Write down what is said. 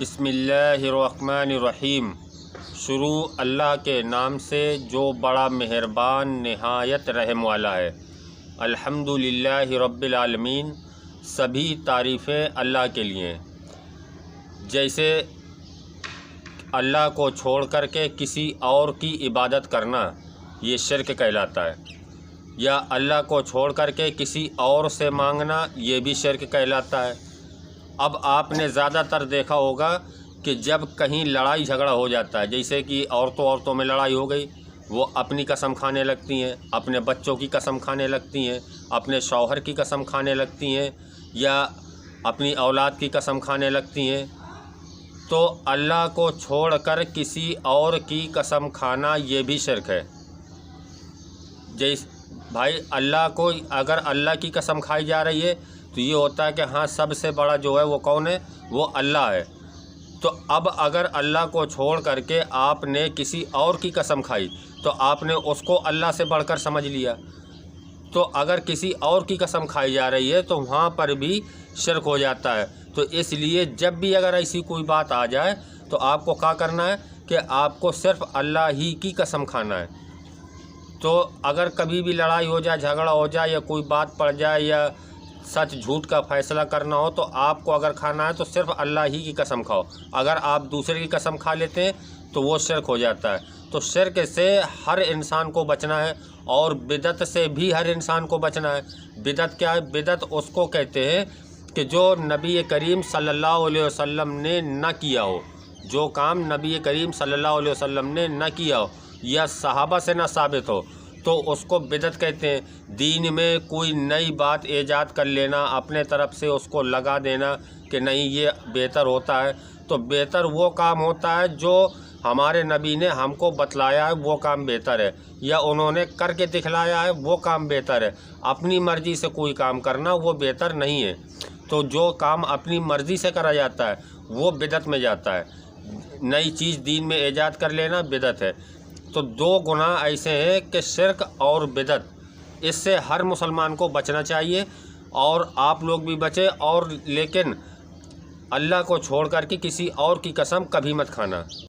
بسم اللہ الرحمن الرحیم۔ شروع اللہ کے نام سے جو بڑا مہربان نہایت رحم والا ہے۔ الحمدللہ رب العالمین، سبھی تعریفیں اللہ کے لیے ہیں۔ جیسے اللہ کو چھوڑ کر کے کسی اور کی عبادت کرنا یہ شرک کہلاتا ہے، یا اللہ کو چھوڑ کر کے کسی اور سے مانگنا یہ بھی شرک کہلاتا ہے۔ اب آپ نے زیادہ تر دیکھا ہوگا کہ جب کہیں لڑائی جھگڑا ہو جاتا ہے، جیسے کہ عورتوں میں لڑائی ہو گئی، وہ اپنی قسم کھانے لگتی ہیں، اپنے بچوں کی قسم کھانے لگتی ہیں، اپنے شوہر کی قسم کھانے لگتی ہیں، یا اپنی اولاد کی قسم کھانے لگتی ہیں۔ تو اللہ کو چھوڑ کر کسی اور کی قسم کھانا یہ بھی شرک ہے۔ بھائی اللہ کو اگر اللہ کی قسم کھائی جا رہی ہے تو یہ ہوتا ہے کہ ہاں سب سے بڑا جو ہے وہ کون ہے؟ وہ اللہ ہے۔ تو اب اگر اللہ کو چھوڑ کر کے آپ نے کسی اور کی قسم کھائی تو آپ نے اس کو اللہ سے بڑھ کر سمجھ لیا۔ تو اگر کسی اور کی قسم کھائی جا رہی ہے تو وہاں پر بھی شرک ہو جاتا ہے۔ تو اس لیے جب بھی اگر ایسی کوئی بات آ جائے تو آپ کو کیا کرنا ہے کہ آپ کو صرف اللہ ہی کی قسم کھانا ہے۔ تو اگر کبھی بھی لڑائی ہو جائے، جھگڑا ہو جائے، یا کوئی بات پڑ جائے، یا سچ جھوٹ کا فیصلہ کرنا ہو، تو آپ کو اگر کھانا ہے تو صرف اللہ ہی کی قسم کھاؤ۔ اگر آپ دوسرے کی قسم کھا لیتے ہیں تو وہ شرک ہو جاتا ہے۔ تو شرک سے ہر انسان کو بچنا ہے، اور بدعت سے بھی ہر انسان کو بچنا ہے۔ بدعت کیا ہے؟ بدعت اس کو کہتے ہیں کہ جو نبی کریم صلی اللہ علیہ وسلم نے نہ کیا ہو، جو کام نبی کریم صلی اللہ علیہ وسلم نے نہ کیا ہو یا صحابہ سے نہ ثابت ہو تو اس کو بدعت کہتے ہیں۔ دین میں کوئی نئی بات ایجاد کر لینا، اپنے طرف سے اس کو لگا دینا کہ نہیں یہ بہتر ہوتا ہے، تو بہتر وہ کام ہوتا ہے جو ہمارے نبی نے ہم کو بتلایا ہے، وہ کام بہتر ہے، یا انہوں نے کر کے دکھلایا ہے وہ کام بہتر ہے۔ اپنی مرضی سے کوئی کام کرنا وہ بہتر نہیں ہے۔ تو جو کام اپنی مرضی سے کرا جاتا ہے وہ بدعت میں جاتا ہے۔ نئی چیز دین میں ایجاد کر لینا بدعت ہے۔ تو دو گناہ ایسے ہیں کہ شرک اور بدعت، اس سے ہر مسلمان کو بچنا چاہیے، اور آپ لوگ بھی بچیں، اور لیکن اللہ کو چھوڑ کر کے کسی اور کی قسم کبھی مت کھانا۔